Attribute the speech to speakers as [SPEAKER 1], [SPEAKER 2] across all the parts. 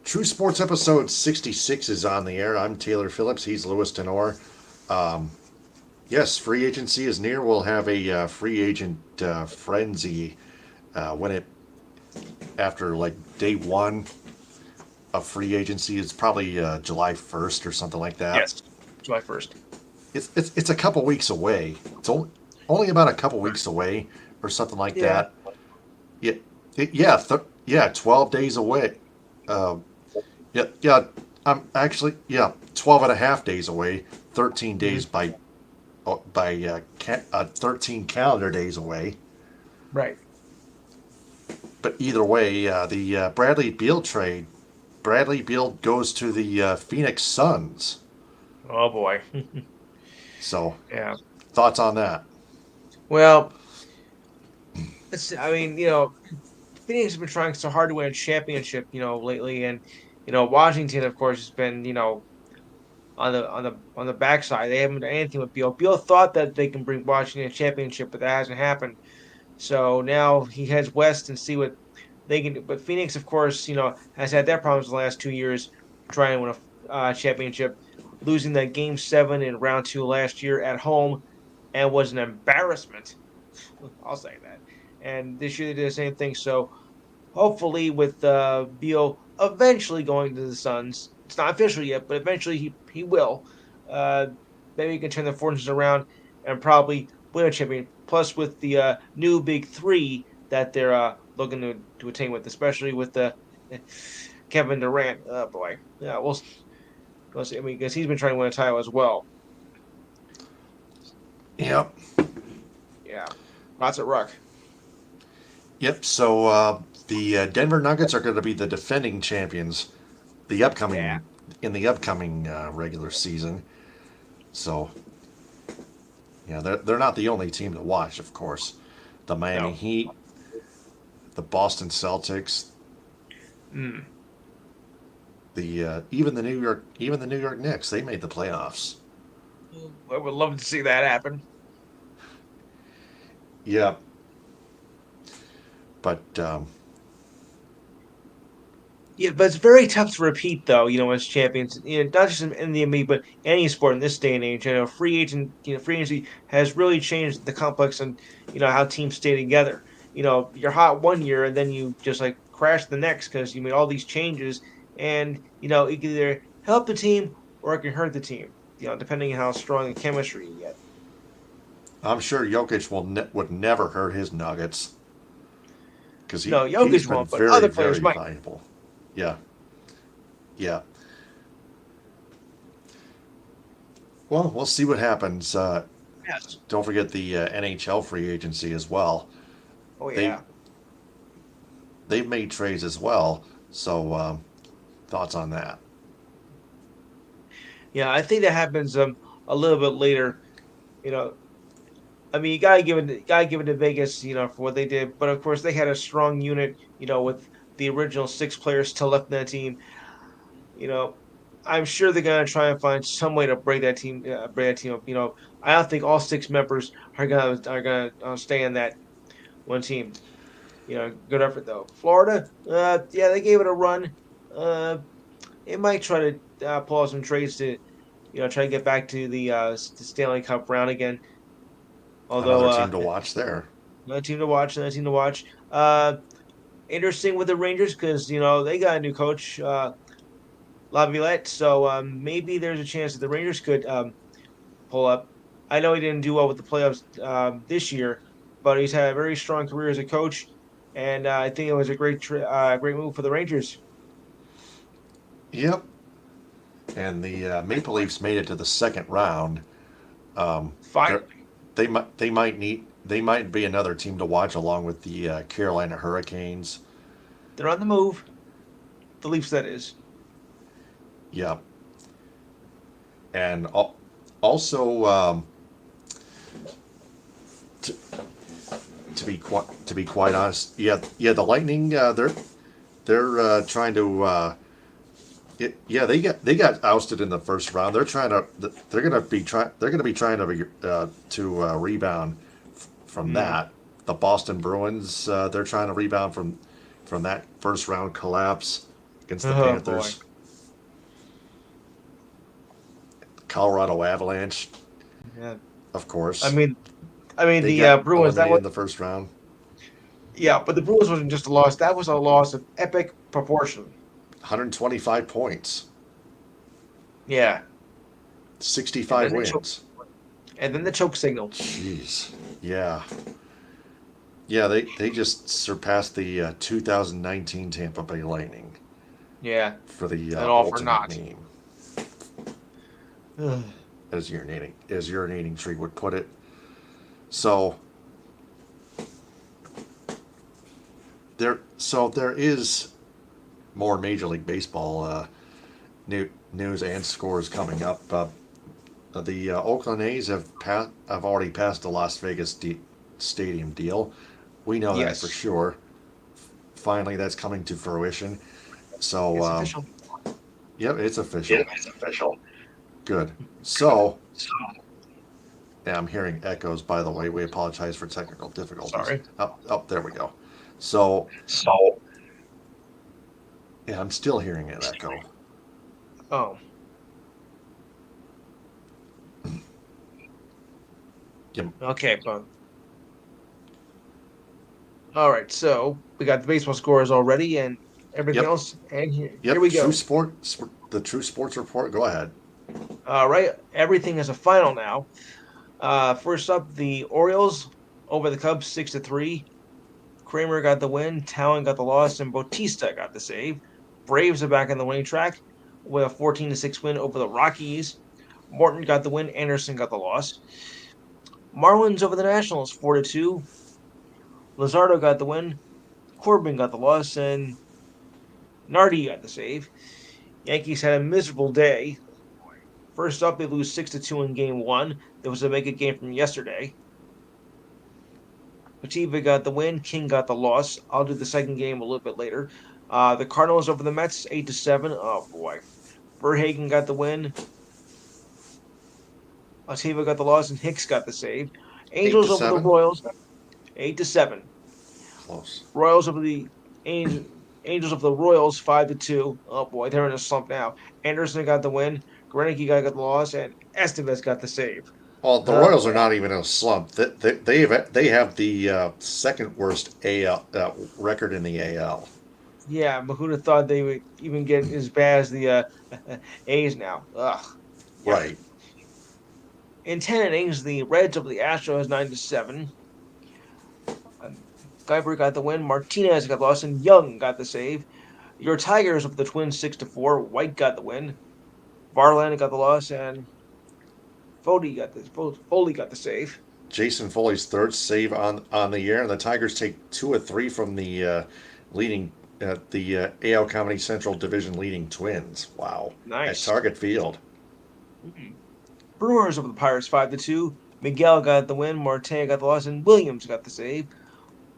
[SPEAKER 1] True Sports episode 66 is on the air. I'm Taylor Phillips. He's Louis Tenor. Um, yes, free agency is near. We'll have a free agent frenzy when it after like day one of free agency. It's probably July 1st or something like that.
[SPEAKER 2] Yes, July 1st.
[SPEAKER 1] It's a couple weeks away. It's only about a couple weeks away or something like
[SPEAKER 2] Yeah.
[SPEAKER 1] that. Yeah, yeah, 12 days away. Uh, yeah. I'm actually 12 and a half days away. 13
[SPEAKER 2] hmm
[SPEAKER 1] days by 13 calendar days away.
[SPEAKER 2] Right.
[SPEAKER 1] But either way, the Bradley Beal trade. Bradley Beal goes to the Phoenix Suns.
[SPEAKER 2] Oh boy.
[SPEAKER 1] So,
[SPEAKER 2] Yeah.
[SPEAKER 1] thoughts on that?
[SPEAKER 2] Well, I mean, Phoenix has been trying so hard to win a championship, lately, and Washington, of course, has been, on the backside. They haven't done anything with Beal. Beal thought that they can bring Washington a championship, but that hasn't happened. So now he heads west and see what they can do. But Phoenix, of course, has had their problems the last 2 years trying to win a championship, losing that game 7 in round two last year at home, and was an embarrassment. I'll say that. And this year they did the same thing. So hopefully, with Beal eventually going to the Suns, it's not official yet, but eventually he will. Uh, Maybe he can turn the fortunes around and probably win a champion. Plus, with the new big three that they're looking to attain with, especially with the Kevin Durant. Oh boy, yeah, we'll see. I mean, because he's been trying to win a title as well.
[SPEAKER 1] Yep.
[SPEAKER 2] Yeah, lots of ruck.
[SPEAKER 1] Yep. So the Denver Nuggets are going to be the defending champions the
[SPEAKER 2] Yeah,
[SPEAKER 1] upcoming in the upcoming regular season. So yeah, they're not the only team to watch, of course. The Miami
[SPEAKER 2] no.
[SPEAKER 1] Heat, the Boston Celtics,
[SPEAKER 2] Mm.
[SPEAKER 1] the even the New York Knicks. They made the playoffs.
[SPEAKER 2] I would love to see that happen.
[SPEAKER 1] Yeah, but
[SPEAKER 2] Yeah, but it's very tough to repeat, though. As champions, not just in the NBA, but any sport in this day and age. Free agency has really changed the complex and how teams stay together. You're hot one year and then you just like crash the next because you made all these changes, and it can either help the team or it can hurt the team. Depending on how strong the chemistry you get.
[SPEAKER 1] I'm sure Jokic would never hurt his Nuggets because
[SPEAKER 2] No,
[SPEAKER 1] he's
[SPEAKER 2] Jokic
[SPEAKER 1] been
[SPEAKER 2] won't, but
[SPEAKER 1] very
[SPEAKER 2] other players
[SPEAKER 1] very
[SPEAKER 2] might.
[SPEAKER 1] valuable. Yeah, yeah. Well, we'll see what happens.
[SPEAKER 2] Yes.
[SPEAKER 1] Don't forget the NHL free agency as well.
[SPEAKER 2] Oh
[SPEAKER 1] They
[SPEAKER 2] yeah.
[SPEAKER 1] they've made trades as well. So thoughts on that?
[SPEAKER 2] Yeah, I think that happens a little bit later. You know, I mean, you gotta give it to Vegas, for what they did. But of course, they had a strong unit, with the original six players still left in that team. You know, I'm sure they're gonna try and find some way to break that team up. I don't think all six members are gonna stay in that one team. Good effort though. Florida, yeah, they gave it a run. Uh, it might try to pull out some trades to, try to get back to the Stanley Cup round again. Although
[SPEAKER 1] Another team to watch there.
[SPEAKER 2] another team to watch, another team to watch. Interesting with the Rangers because they got a new coach, Laviolette. So maybe there's a chance that the Rangers could pull up. I know he didn't do well with the playoffs this year, but he's had a very strong career as a coach, and I think it was a great move for the Rangers.
[SPEAKER 1] Yep. And the Maple Leafs made it to the second round. They're,
[SPEAKER 2] Finally,
[SPEAKER 1] they might be another team to watch along with the Carolina Hurricanes.
[SPEAKER 2] they're on the move. The Leafs, that is.
[SPEAKER 1] Yep. And also to, to be quite honest, the Lightning they're trying to they got ousted in the first round. They're gonna be trying to rebound from
[SPEAKER 2] Mm,
[SPEAKER 1] that. The Boston Bruins they're trying to rebound from that first round collapse. against the
[SPEAKER 2] Oh boy.
[SPEAKER 1] Panthers. Colorado Avalanche,
[SPEAKER 2] Yeah.
[SPEAKER 1] of
[SPEAKER 2] I
[SPEAKER 1] course.
[SPEAKER 2] mean,
[SPEAKER 1] They
[SPEAKER 2] the
[SPEAKER 1] got
[SPEAKER 2] Bruins. That
[SPEAKER 1] eliminated
[SPEAKER 2] was
[SPEAKER 1] in the first round.
[SPEAKER 2] yeah, but the Bruins wasn't just a loss. That was a loss of epic proportion.
[SPEAKER 1] 125 points,
[SPEAKER 2] Yeah, and
[SPEAKER 1] 65
[SPEAKER 2] then
[SPEAKER 1] wins.
[SPEAKER 2] the choke signal.
[SPEAKER 1] Jeez. Yeah. Yeah, they just surpassed the 2019 Tampa Bay Lightning
[SPEAKER 2] Yeah,
[SPEAKER 1] for the
[SPEAKER 2] and all for
[SPEAKER 1] ultimate
[SPEAKER 2] naught.
[SPEAKER 1] meme, as urinating tree would put it. So there is more Major League Baseball news and scores coming up. The Oakland A's have already passed the Las Vegas stadium deal. We know that for
[SPEAKER 2] Yes,
[SPEAKER 1] sure. Finally, that's coming to fruition. So,
[SPEAKER 2] it's official.
[SPEAKER 1] yep, it's official.
[SPEAKER 3] Yeah, it's official.
[SPEAKER 1] Good. So, yeah, I'm hearing echoes, by the way. We apologize for technical difficulties.
[SPEAKER 2] Sorry.
[SPEAKER 1] Up, there we go. So,
[SPEAKER 3] So,
[SPEAKER 1] yeah, I'm still hearing an echo.
[SPEAKER 2] Oh,
[SPEAKER 1] Yep.
[SPEAKER 2] okay, but all right. So we got the baseball scores already and everything
[SPEAKER 1] Yep.
[SPEAKER 2] else, and here
[SPEAKER 1] Yep.
[SPEAKER 2] we go.
[SPEAKER 1] The True Sports Report. Go ahead.
[SPEAKER 2] All right, everything is a final now. First up, the Orioles over the Cubs 6-3. Kramer got the win, Talon got the loss, and Bautista got the save. Braves are back on the winning track with a 14-6 win over the Rockies. Morton got the win, Anderson got the loss. Marlins over the Nationals 4-2. Lazardo got the win, Corbin got the loss, and Nardi got the save. Yankees had a miserable day. First up, they lose 6-2 in game one. There was a make it game from yesterday. Pativa got the win, King got the loss. I'll do the second game a little bit later. The Cardinals over the Mets 8-7. Oh boy. Verhagen got the win. Pativa got the loss, and Hicks got the save. Angels over the
[SPEAKER 1] 8-7.
[SPEAKER 2] Royals 8-7.
[SPEAKER 1] Close.
[SPEAKER 2] Royals over the Angels of the Royals 5-2. Oh boy, they're in a slump now. Anderson got the win. Greinke got the loss, and Estevez got the save.
[SPEAKER 1] Well, the
[SPEAKER 2] Oh
[SPEAKER 1] Royals are
[SPEAKER 2] boy.
[SPEAKER 1] not even in a slump. They have the second worst AL record in the AL.
[SPEAKER 2] Yeah, but who'd have thought they would even get as bad as the A's now? Ugh. Yuck.
[SPEAKER 1] Right.
[SPEAKER 2] In 10 innings, the Reds over the Astros 9-7. Guyber got the win. Martinez got the loss, and Young got the save. Your Tigers over the Twins 6-4. White got the win. Varland got the loss, and Foley got the save.
[SPEAKER 1] Jason Foley's third save on the year, and the Tigers take 2 of 3 from the leading the AL Comedy Central Division leading Twins. Wow.
[SPEAKER 2] Nice.
[SPEAKER 1] At Target Field.
[SPEAKER 2] Brewers over the Pirates 5-2. Miguel got the win. Marte got the loss, and Williams got the save.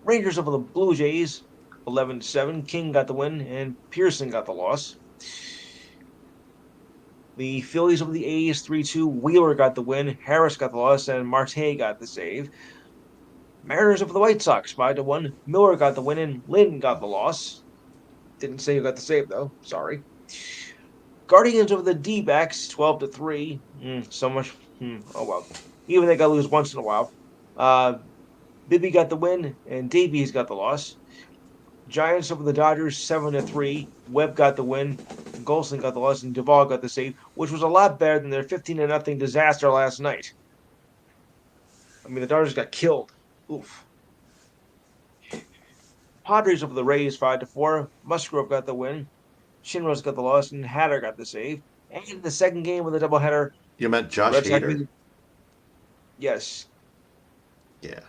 [SPEAKER 2] Rangers over the Blue Jays 11-7. King got the win, and Pearson got the loss. The Phillies over the A's 3-2. Wheeler got the win. Harris got the loss, and Marte got the save. Mariners over the White Sox 5-1. Miller got the win, and Lynn got the loss. Didn't say who got the save though. Sorry. Guardians over the D-backs 12-3. So much. Oh well. Even they got to lose once in a while. Bibby got the win, and Davies got the loss. Giants over the Dodgers 7-3. Webb got the win. Golson got the loss, and Duvall got the save, which was a lot better than their 15-0 disaster last night. I mean, the Dodgers got killed. Oof. Padres over the Rays 5-4. Musgrove got the win. Shinrose got the loss, and Hatter got the save. And the second game of the doubleheader,
[SPEAKER 1] You meant Josh
[SPEAKER 2] Red Sox.
[SPEAKER 1] Hader?
[SPEAKER 2] Yes,
[SPEAKER 1] Yeah.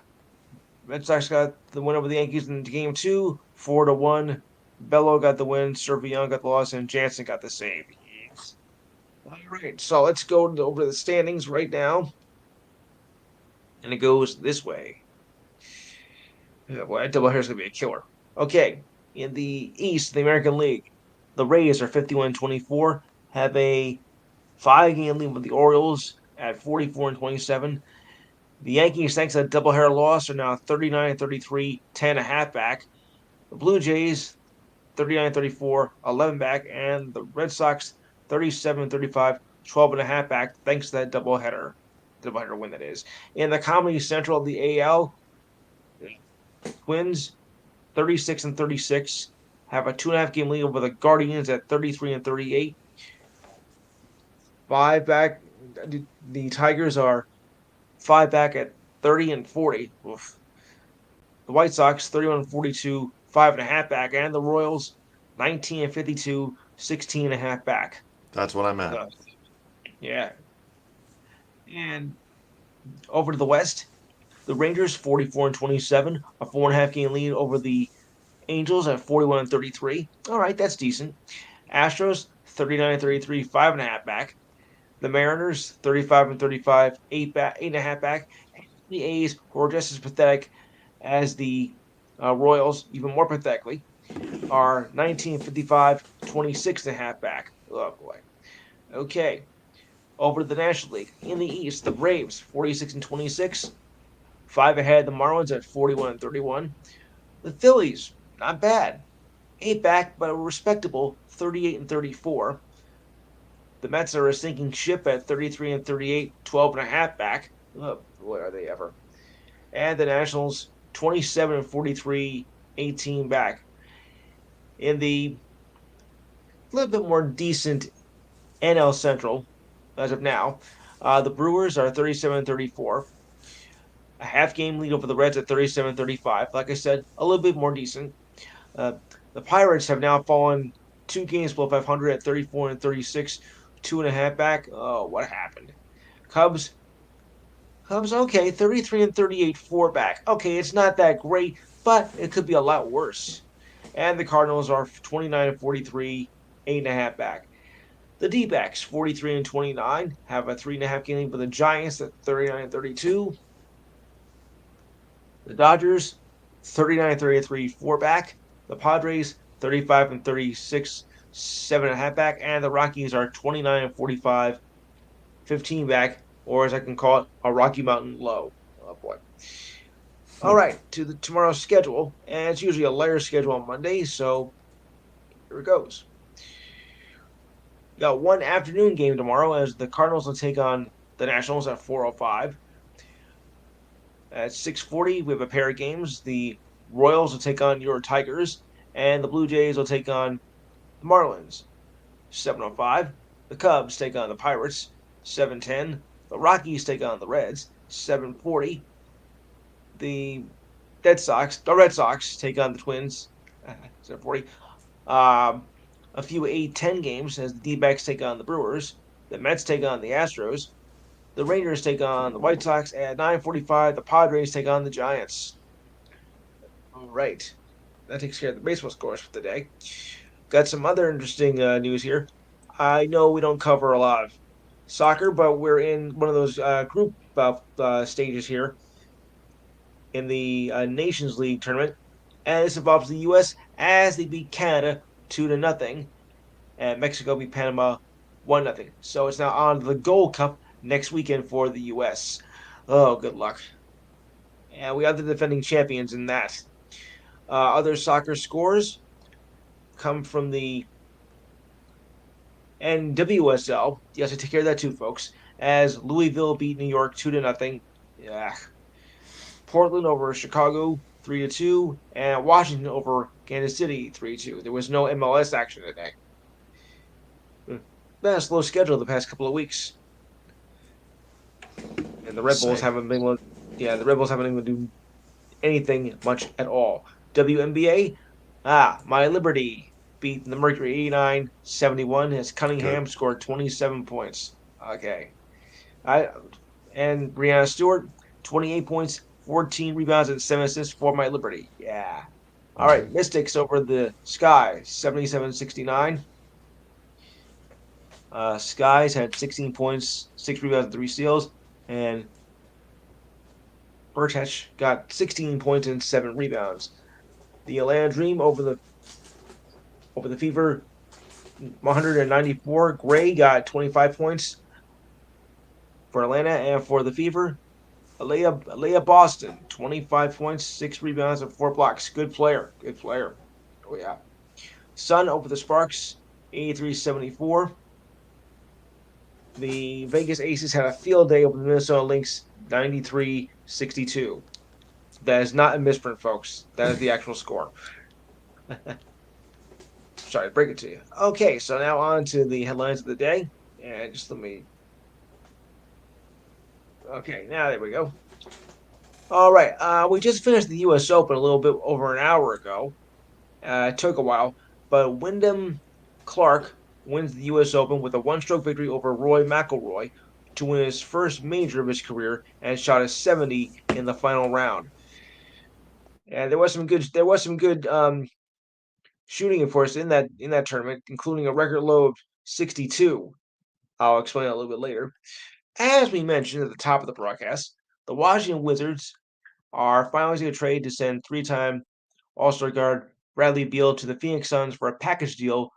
[SPEAKER 2] Red Sox got the win over the Yankees in game two, 4-1. Bello got the win, Servion got the loss, and Jansen got the save. Yes. All right, so let's go over the standings right now. And it goes this way. Well, that doubleheader is going to be a killer. Okay, in the East, the American League, the Rays are 51-24, have a 5-game lead with the Orioles at 44-27. The Yankees, thanks to that doubleheader loss, are now 39-33, 10.5 back. The Blue Jays, 39-34, 11 back, and the Red Sox 37-35, 12.5 back, thanks to that doubleheader win that is. In the Comedy Central of the AL, Twins 36-36 have a 2.5 game lead over the Guardians at 33-38. 5 back, the Tigers are 5 back at 30-40. Oof. The White Sox 31-42, 5.5 back, and the Royals 19-52, 16.5 back.
[SPEAKER 1] That's what I meant.
[SPEAKER 2] Yeah. And over to the West, the Rangers 44-27, a 4.5 game lead over the Angels at 41-33. All right, that's decent. Astros 39-33, 5.5 back. The Mariners 35-35, 8.5 back. The A's, who are just as pathetic as the Royals, even more pathetically, are 19-55, 26.5 back. Oh boy. Okay. Over to the National League. In the East, the Braves 46-26, 5 ahead. The Marlins at 41-31. The Phillies, not bad, 8 back, but a respectable 38-34. The Mets are a sinking ship at 33-38, 12.5 back. Oh, boy, are they ever. And the Nationals 27-43, 18 back. In the little bit more decent NL Central, as of now, the Brewers are 37-34. A half game lead over the Reds at 37-35. Like I said, a little bit more decent. The Pirates have now fallen 2 games below 500 at 34-36, 2.5 back. Oh, what happened? Cubs, okay, 33-38, 4 back. Okay, it's not that great, but it could be a lot worse. And the Cardinals are 29-43, 8.5 back. The D-backs, 43-29, have a 3.5 game lead with the Giants at 39-32. The Dodgers, 39-33, 4 back. The Padres, 35-36, 7.5 back. And the Rockies are 29-45, 15 back, or as I can call it, a Rocky Mountain low. Oh boy. All right, to tomorrow's schedule. And it's usually a layer schedule on Monday, so here it goes. Got one afternoon game tomorrow as the Cardinals will take on the Nationals at 4:05. At 6:40, we have a pair of games. The Royals will take on your Tigers, and the Blue Jays will take on the Marlins. 7:05, the Cubs take on the Pirates. 7:10, the Rockies take on the Reds. 7:40, the Red Sox take on the Twins. 7:40. A few 8-10 games as the D-backs take on the Brewers. The Mets take on the Astros. The Rangers take on the White Sox at 9:45. The Padres take on the Giants. All right. That takes care of the baseball scores for the day. Got some other interesting news here. I know we don't cover a lot of soccer, but we're in one of those group stages here in the Nations League tournament. And this involves the U.S. as they beat Canada 2-0. And Mexico beat Panama 1-0. So it's now on to the Gold Cup next weekend for the U.S. Oh, good luck. And we are the defending champions in that. Other soccer scores come from the NWSL. Yes, I take care of that too, folks. As Louisville beat New York 2-0. Yeah. Portland over Chicago 3-2. And Washington over Kansas City 3-2. There was no MLS action today. Been a slow schedule the past couple of weeks. And the Red Bulls haven't been able to, the Red Bulls haven't been able to do anything much at all. WNBA, My Liberty beat the Mercury 89-71 as Cunningham scored 27 points. Okay. And Brianna Stewart, 28 points, 14 rebounds, and 7 assists for My Liberty. Yeah. All right, Mystics over the Sky, 77-69. Skies had 16 points, 6 rebounds, and 3 steals. And Burchett got 16 points and 7 rebounds. The Atlanta Dream over the Fever, 194. Gray got 25 points for Atlanta, and for the Fever, Alea Boston, 25 points, 6 rebounds, and 4 blocks. Good player. Oh yeah. Sun over the Sparks, 83-74. The Vegas Aces had a field day over the Minnesota Lynx, 93-62. That is not a misprint, folks. That is the actual score. Sorry to break it to you. Okay, so now on to the headlines of the day. And just let me. Okay, now there we go. All right, we just finished the U.S. Open a little bit over an hour ago. It took a while, but Wyndham Clark wins the U.S. Open with a one-stroke victory over Rory McIlroy to win his first major of his career and shot a 70 in the final round. And there was some good shooting, of course, in that tournament, including a record low of 62. I'll explain that a little bit later. As we mentioned at the top of the broadcast, the Washington Wizards are finalizing a trade to send three-time All-Star guard Bradley Beal to the Phoenix Suns for a package deal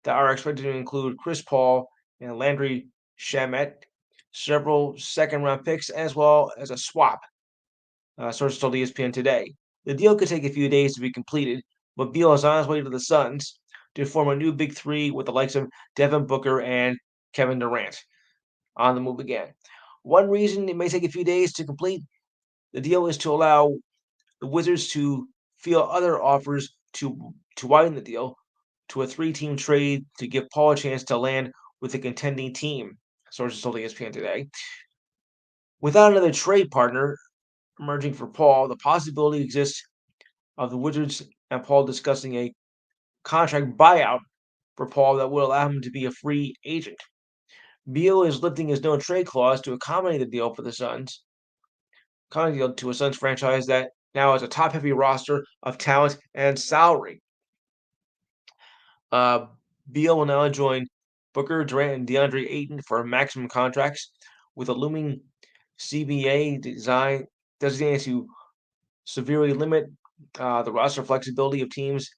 [SPEAKER 2] that are expected to include Chris Paul and Landry Shamet, several second-round picks, as well as a swap. Sources told ESPN today. The deal could take a few days to be completed, but Beal is on his way to the Suns to form a new big three with the likes of Devin Booker and Kevin Durant on the move again. One reason it may take a few days to complete the deal is to allow the Wizards to field other offers to widen the deal to a three-team trade to give Paul a chance to land with a contending team, sources told ESPN today. Without another trade partner emerging for Paul, the possibility exists of the Wizards and Paul discussing a contract buyout for Paul that would allow him to be a free agent. Beal is lifting his no trade clause to accommodate the deal for the Suns, accommodating to a Suns franchise that now has a top-heavy roster of talent and salary. Beal will now join Booker, Durant, and DeAndre Ayton for maximum contracts, with a looming CBA design designated to severely limit the roster flexibility of teams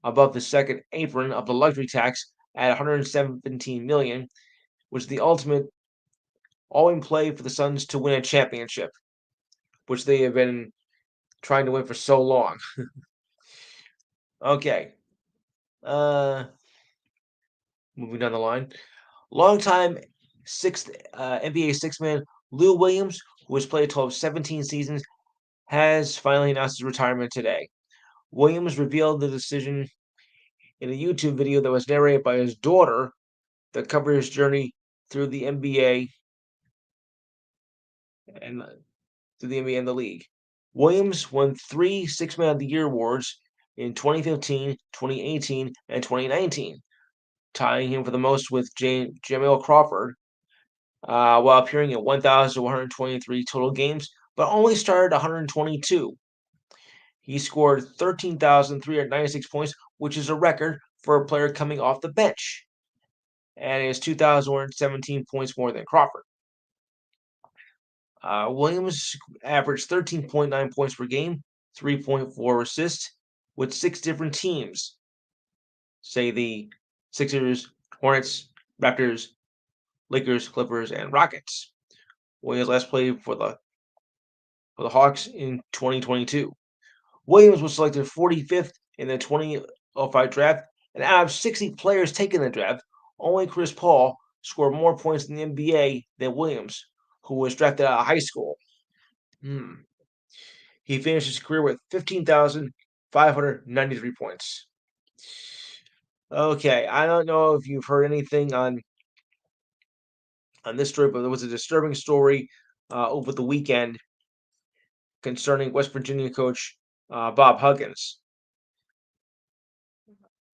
[SPEAKER 2] above the second apron of the luxury tax at 117 million, which is the ultimate all-in play for the Suns to win a championship, which they have been trying to win for so long. Okay. Moving down the line. Longtime NBA six-man Lou Williams, who has played a total of 17 seasons, has finally announced his retirement today. Williams revealed the decision in a YouTube video that was narrated by his daughter that covered his journey through the NBA and the league. Williams won 3 Six-Man of the Year awards in 2015, 2018, and 2019, tying him for the most with Jamil Crawford, while appearing in 1,123 total games, but only started 122. He scored 13,396 points, which is a record for a player coming off the bench, and is 2,117 points more than Crawford. Williams averaged 13.9 points per game, 3.4 assists, with 6 different teams. Say the Sixers, Hornets, Raptors, Lakers, Clippers, and Rockets. Williams last played for the Hawks in 2022. Williams was selected 45th in the 2005 draft, and out of 60 players taken in the draft, only Chris Paul scored more points in the NBA than Williams, who was drafted out of high school. He finished his career with 15,593 points. Okay, I don't know if you've heard anything on this story, but there was a disturbing story over the weekend concerning West Virginia coach Bob Huggins.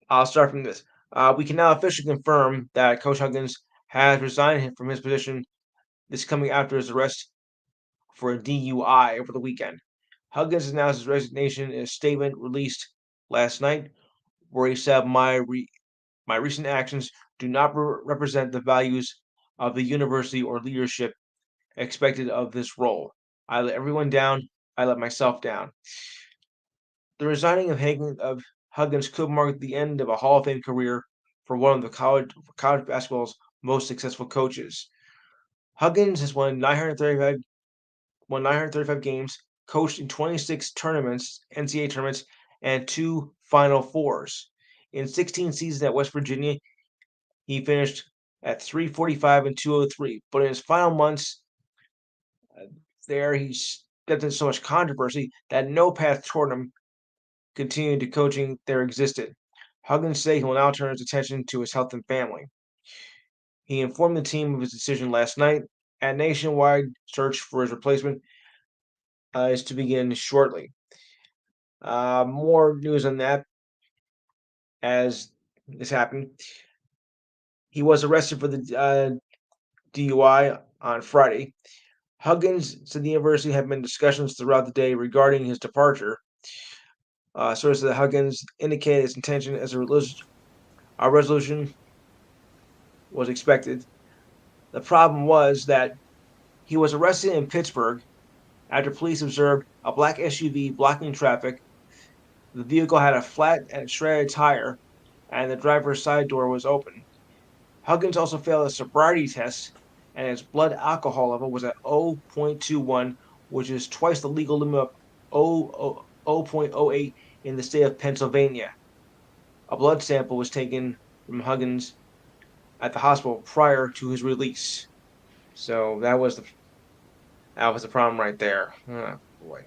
[SPEAKER 2] I'll start from this. We can now officially confirm that Coach Huggins has resigned from his position. This coming after his arrest for a DUI over the weekend. Huggins announced his resignation in a statement released last night, where he said, My recent actions do not represent the values of the university or leadership expected of this role. I let everyone down. I let myself down. The resigning of Huggins could mark the end of a Hall of Fame career for one of the college basketball's most successful coaches. Huggins has won 935 games, coached in 26 tournaments, NCAA tournaments, and 2 Final Fours. In 16 seasons at West Virginia, he finished at 345 and 203. But in his final months there, he stepped into so much controversy that no path toward him continued to coaching there existed. Huggins said he will now turn his attention to his health and family. He informed the team of his decision last night. A nationwide search for his replacement is to begin shortly. More news on that as this happened. He was arrested for the DUI on Friday. Huggins said the university had been discussions throughout the day regarding his departure. Sources that Huggins indicated his intention as a resolution was expected. The problem was that he was arrested in Pittsburgh after police observed a black SUV blocking traffic. The vehicle had a flat and shredded tire, and the driver's side door was open. Huggins also failed a sobriety test, and his blood alcohol level was at 0.21, which is twice the legal limit of 0.08 in the state of Pennsylvania. A blood sample was taken from Huggins at the hospital prior to his release. So that was the problem right there. Oh, boy.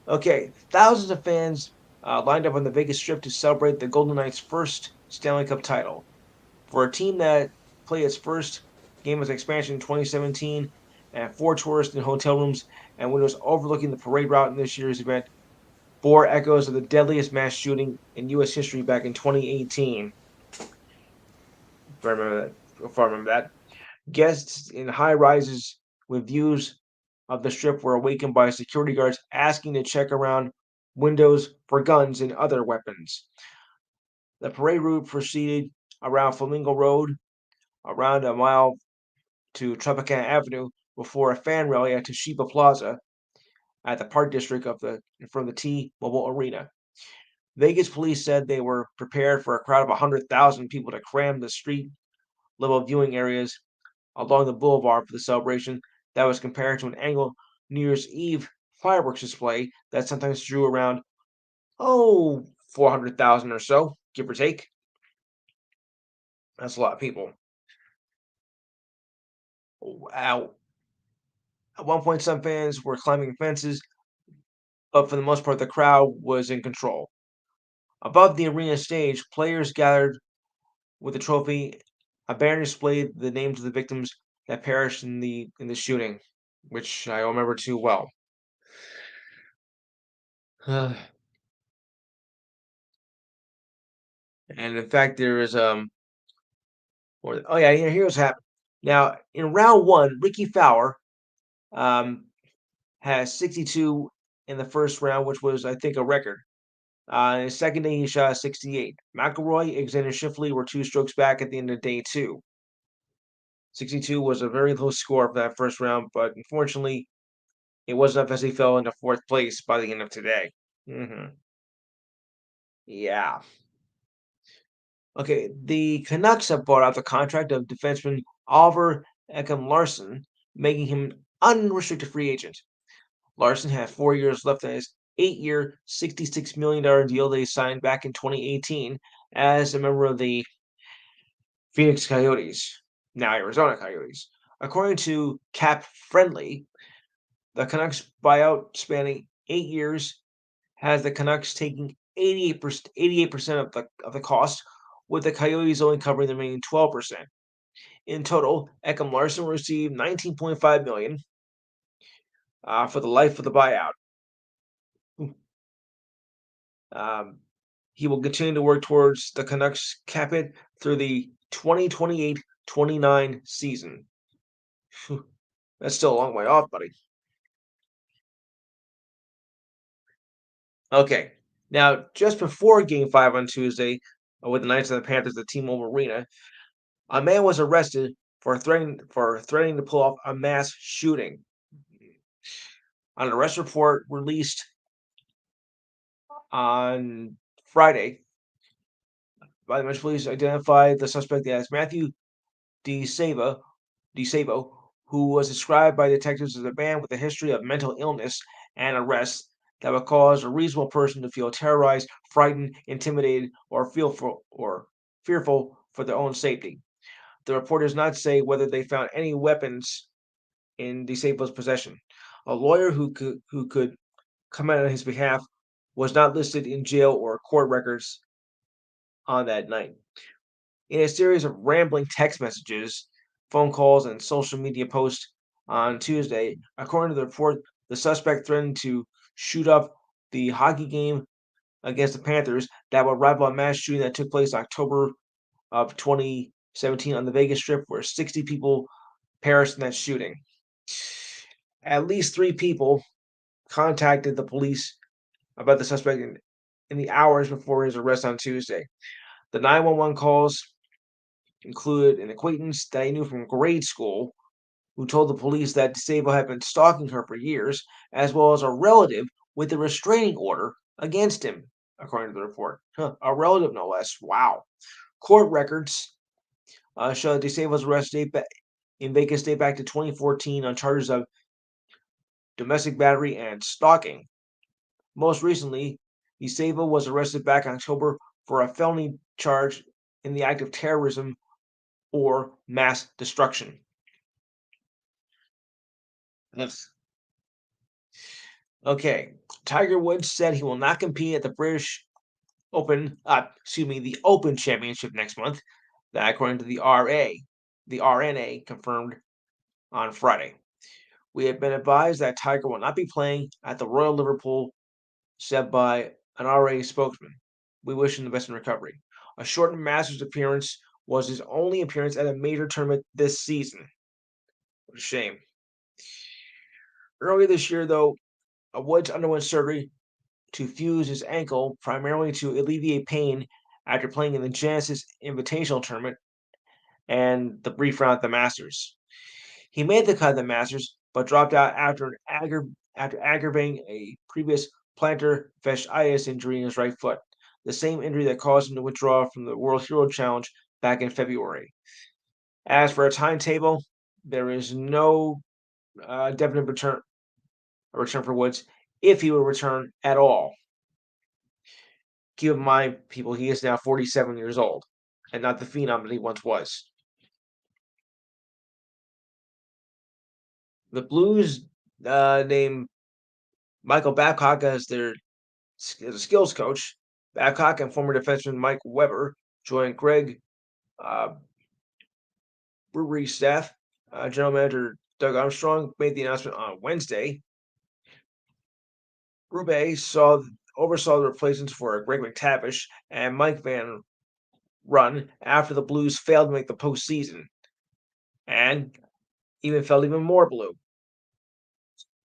[SPEAKER 2] Okay, thousands of fans lined up on the Vegas Strip to celebrate the Golden Knights' first Stanley Cup title. For a team that played its first game as expansion in 2017 and 4 tourists in hotel rooms and windows overlooking the parade route in this year's event bore echoes of the deadliest mass shooting in U.S. history back in 2018. If I remember that. Guests in high rises with views of the strip were awakened by security guards asking to check around windows for guns and other weapons. The parade route proceeded around Flamingo Road, around a mile to Tropicana Avenue, before a fan rally at Toshiba Plaza at the Park District from the T-Mobile Arena. Vegas police said they were prepared for a crowd of 100,000 people to cram the street level viewing areas along the boulevard for the celebration that was compared to an annual New Year's Eve fireworks display that sometimes drew around 400,000 or so, give or take. That's a lot of people. At one point, some fans were climbing fences, but for the most part, the crowd was in control. Above the arena stage, players gathered with the trophy. A banner displayed the names of the victims that perished in the shooting, which I remember too well. And in fact, there is oh yeah, here's what happened. Now in round one, Ricky Fowler has 62 in the first round, which was I think a record. In his second day, he shot 68. McIlroy, Alexander Schauffele were 2 strokes back at the end of day 2. 62 was a very low score for that first round, but unfortunately, it wasn't enough as he fell into 4th place by the end of today. Yeah. Okay, the Canucks have bought out the contract of defenseman Oliver Ekman-Larsson, making him an unrestricted free agent. Larsson had 4 years left on his 8-year, $66 million deal they signed back in 2018 as a member of the Phoenix Coyotes, now Arizona Coyotes. According to Cap Friendly, the Canucks buyout spanning 8 years has the Canucks taking 88% of the cost, with the Coyotes only covering the remaining 12%. In total, Ekman-Larsson will receive $19.5 million for the life of the buyout. He will continue to work towards the Canucks cap hit through the 2028-29 season. That's still a long way off, buddy. Okay, now just before Game 5 on Tuesday, with the Knights and the Panthers at T-Mobile Arena, a man was arrested for threatening to pull off a mass shooting. An arrest report released on Friday by the Metro Police identified the suspect as Matthew DeSavo, who was described by detectives as a man with a history of mental illness and arrests that would cause a reasonable person to feel terrorized, frightened, intimidated, or fearful for their own safety. The report does not say whether they found any weapons in DeSable's possession. A lawyer who could come out on his behalf was not listed in jail or court records on that night. In a series of rambling text messages, phone calls, and social media posts on Tuesday, according to the report, the suspect threatened to shoot up the hockey game against the Panthers that would rival a mass shooting that took place October of 2017 on the Vegas Strip, where 60 people perished in that shooting. At least 3 people contacted the police about the suspect in the hours before his arrest on Tuesday. The 911 calls included an acquaintance that he knew from grade school who told the police that DeSable had been stalking her for years, as well as a relative with a restraining order against him, according to the report. A relative, no less. Wow. Court records show that DeSable's arrest date in Vegas date back to 2014 on charges of domestic battery and stalking. Most recently, DeSable was arrested back in October for a felony charge in the act of terrorism or mass destruction. Yes. Okay, Tiger Woods said he will not compete at the the Open Championship next month. That, according to the RNA confirmed on Friday. We have been advised that Tiger will not be playing at the Royal Liverpool, said by an RA spokesman. We wish him the best in recovery. A shortened Masters appearance was his only appearance at a major tournament this season. What a shame. Earlier this year, though, Woods underwent surgery to fuse his ankle, primarily to alleviate pain after playing in the Genesis Invitational Tournament and the brief round at the Masters. He made the cut at the Masters, but dropped out after aggravating a previous plantar fasciitis injury in his right foot, the same injury that caused him to withdraw from the World Hero Challenge back in February. As for a timetable, there is no definite return for Woods, if he will return at all. Keep in mind, people, he is now 47 years old and not the phenom that he once was. The Blues named Michael Babcock as their skills coach. Babcock and former defenseman Mike Weber joined Greg Brewery's staff. General Manager Doug Armstrong made the announcement on Wednesday. Berube oversaw the replacements for Greg McTavish and Mike Van Run after the Blues failed to make the postseason, and even felt even more blue.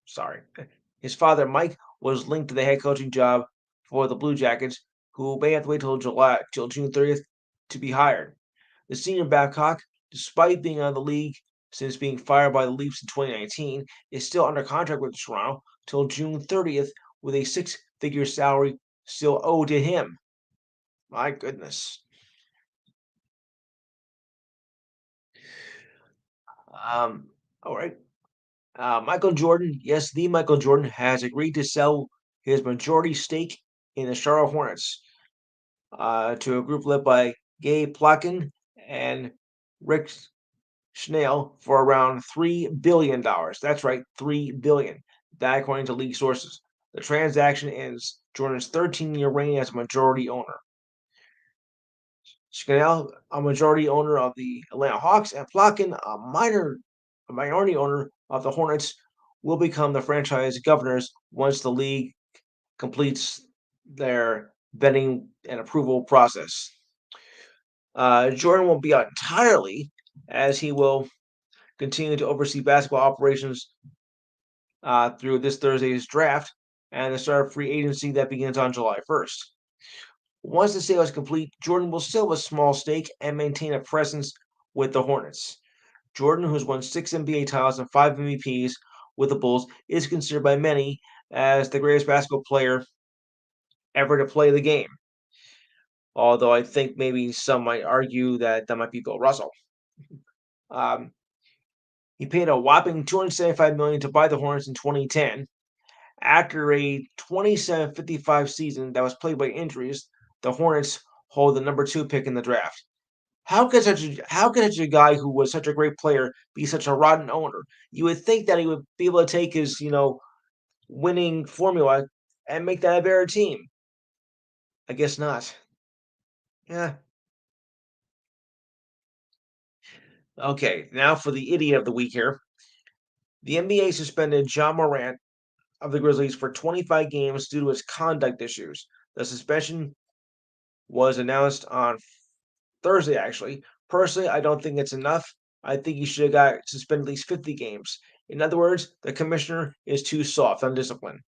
[SPEAKER 2] Sorry. His father, Mike, was linked to the head coaching job for the Blue Jackets, who may have to wait till June 30th to be hired. The senior Babcock, despite being out of the league since being fired by the Leafs in 2019, is still under contract with Toronto till June 30th with a six-figure salary still owed to him. My goodness. All right. Michael Jordan, yes, the Michael Jordan has agreed to sell his majority stake in the Charlotte Hornets to a group led by Gabe Plotkin and Rick Schnell for around $3 billion. That's right, $3 billion. That according to league sources. The transaction ends Jordan's 13-year reign as a majority owner. Schnell, a majority owner of the Atlanta Hawks, and Plotkin, a minority owner of the Hornets, will become the franchise governors once the league completes their vetting and approval process. Jordan won't be out entirely, as he will continue to oversee basketball operations through this Thursday's draft and the start of free agency that begins on July 1st. Once the sale is complete, Jordan will still have a small stake and maintain a presence with the Hornets. Jordan, who's won 6 NBA titles and 5 MVPs with the Bulls, is considered by many as the greatest basketball player ever to play the game. Although I think maybe some might argue that might be Bill Russell. He paid a whopping $275 million to buy the Hornets in 2010 After a 27-55 season that was plagued by injuries, the Hornets hold the number 2 pick in the draft. How could such a guy who was such a great player be such a rotten owner? You would think that he would be able to take his, winning formula and make that a better team. I guess not. Yeah. Okay, now for the idiot of the week here. The NBA suspended Ja Morant of the Grizzlies for 25 games due to his conduct issues. The suspension was announced on Thursday, actually. Personally, I don't think it's enough. I think he should have got suspended at least 50 games. In other words, the commissioner is too soft on discipline.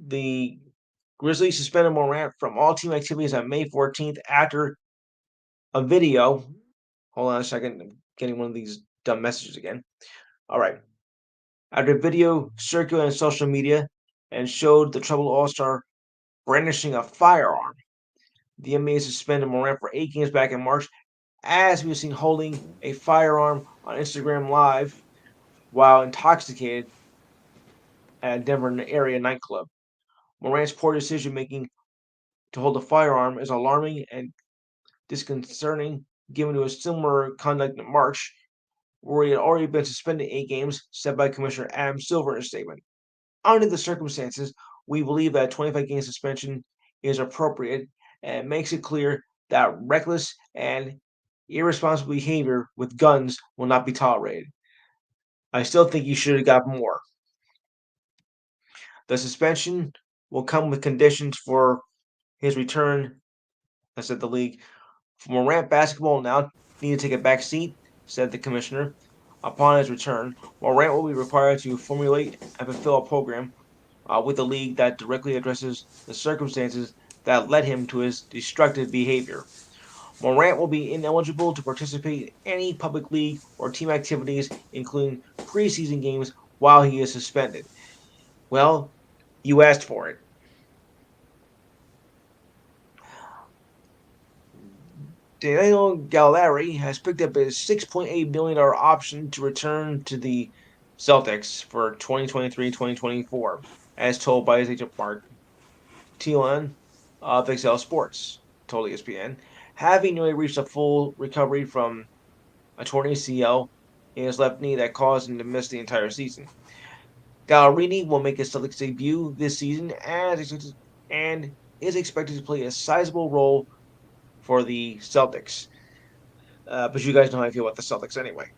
[SPEAKER 2] The Grizzlies suspended Morant from all team activities on May 14th after a video. Hold on a second. I'm getting one of these dumb messages again. All right. After a video circulated on social media and showed the troubled All Star brandishing a firearm, the NBA suspended Morant for 8 games back in March, as he was seen holding a firearm on Instagram Live while intoxicated at a Denver area nightclub. Morant's poor decision making to hold a firearm is alarming and disconcerting given to his similar conduct in March, where he had already been suspended 8 games, said by Commissioner Adam Silver in a statement. Under the circumstances, we believe that a 25-game suspension is appropriate and makes it clear that reckless and irresponsible behavior with guns will not be tolerated. I still think you should have got more. The suspension will come with conditions for his return, said the league. Morant basketball now need to take a back seat, said the commissioner. Upon his return, Morant will be required to formulate and fulfill a program with the league that directly addresses the circumstances that led him to his destructive behavior. Morant will be ineligible to participate in any public league or team activities, including preseason games, while he is suspended. Well, you asked for it. Daniel Gallinari has picked up a $6.8 million option to return to the Celtics for 2023-2024, as told by his agent Mark Thielen of Excel Sports, told ESPN. Having nearly reached a full recovery from a torn ACL in his left knee that caused him to miss the entire season. Gallinari will make his Celtics debut this season and is expected to play a sizable role for the Celtics. But you guys know how I feel about the Celtics anyway.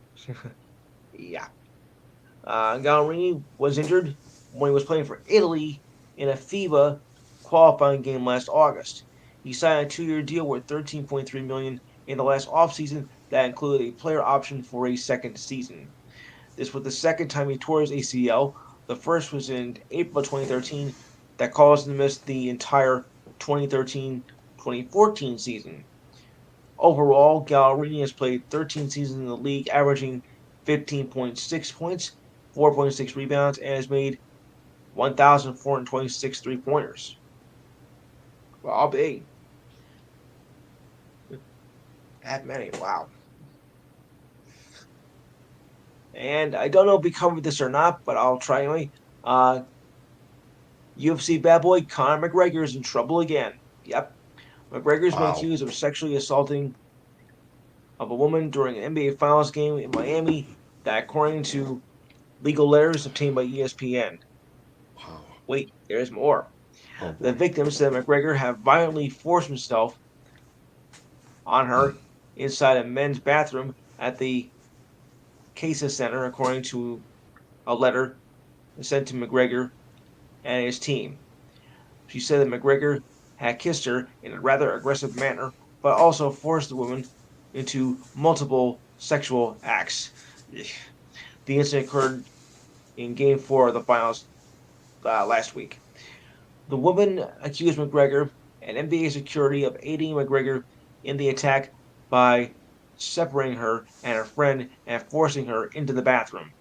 [SPEAKER 2] Yeah. Gallinari was injured when he was playing for Italy in a FIBA qualifying game last August. He signed a 2-year deal worth $13.3 million in the last offseason that included a player option for a second season. This was the second time he tore his ACL. The first was in April 2013 that caused him to miss the entire 2013-2014 season. Overall, Gallinari has played 13 seasons in the league, averaging 15.6 points, 4.6 rebounds, and has made 1,426 three-pointers. Well, I'll be. That many, wow. And I don't know if we covered this or not, but I'll try anyway. UFC bad boy Conor McGregor is in trouble again. Yep. McGregor's been accused of sexually assaulting of a woman during an NBA Finals game in Miami that, according to legal letters obtained by ESPN.
[SPEAKER 1] Wow.
[SPEAKER 2] Wait, there's more.
[SPEAKER 1] Oh,
[SPEAKER 2] the victim said McGregor had violently forced himself on her inside a men's bathroom at the Casa Center, according to a letter sent to McGregor and his team. She said that McGregor had kissed her in a rather aggressive manner, but also forced the woman into multiple sexual acts. The incident occurred in Game 4 of the finals last week. The woman accused McGregor and NBA security of aiding McGregor in the attack by separating her and her friend and forcing her into the bathroom.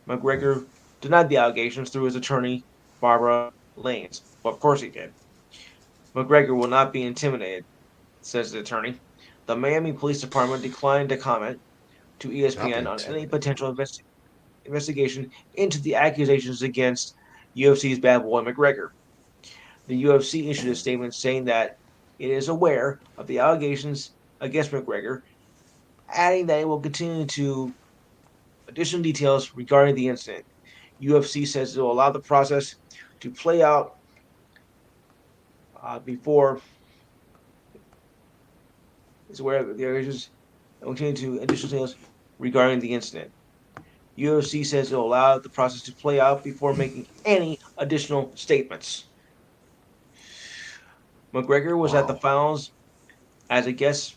[SPEAKER 2] McGregor denied the allegations through his attorney, Barbara Lanes. Well, of course he did. McGregor will not be intimidated, says the attorney. The Miami Police Department declined to comment to ESPN on any potential investigation into the accusations against UFC's Bad Boy McGregor. The UFC issued a statement saying that it is aware of the allegations against McGregor, adding that it will continue to additional details regarding the incident. UFC says it will allow the process to play out before is aware of the allegations and will continue to additional details regarding the incident. UFC says it will allow the process to play out before making any additional statements. McGregor was at the
[SPEAKER 1] Wow.
[SPEAKER 2] finals as a guest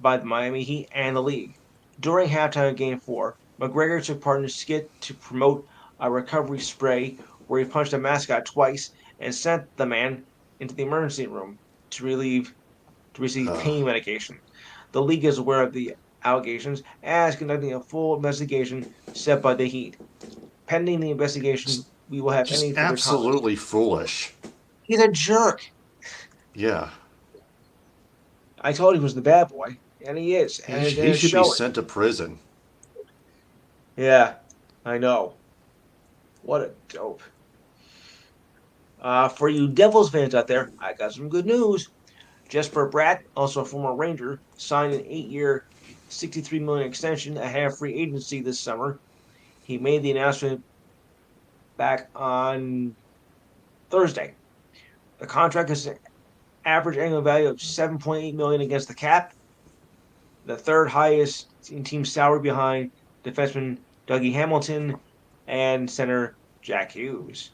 [SPEAKER 2] by the Miami Heat and the league. During halftime of Game 4, McGregor took part in a skit to promote a recovery spray where he punched a mascot twice and sent the man into the emergency room to receive
[SPEAKER 1] Uh,
[SPEAKER 2] pain medication. The league is aware of the allegations and is conducting a full investigation set by the Heat. Pending the investigation, we will have any
[SPEAKER 1] just
[SPEAKER 2] further comments.
[SPEAKER 1] absolutely foolish.
[SPEAKER 2] He's a jerk.
[SPEAKER 1] Yeah.
[SPEAKER 2] I told you he was the bad boy, and he is, and
[SPEAKER 1] He
[SPEAKER 2] it's
[SPEAKER 1] should be
[SPEAKER 2] showing.
[SPEAKER 1] sent to prison.
[SPEAKER 2] Yeah, I know. What a dope. For you Devils fans out there, I got some good news. Jesper Bratt, also a former Ranger, signed an 8-year, $63 million extension ahead of free agency this summer. He made the announcement back on Thursday. The contract is an average annual value of $7.8 million against the cap, the third highest in team salary behind defenseman Dougie Hamilton and center Jack Hughes.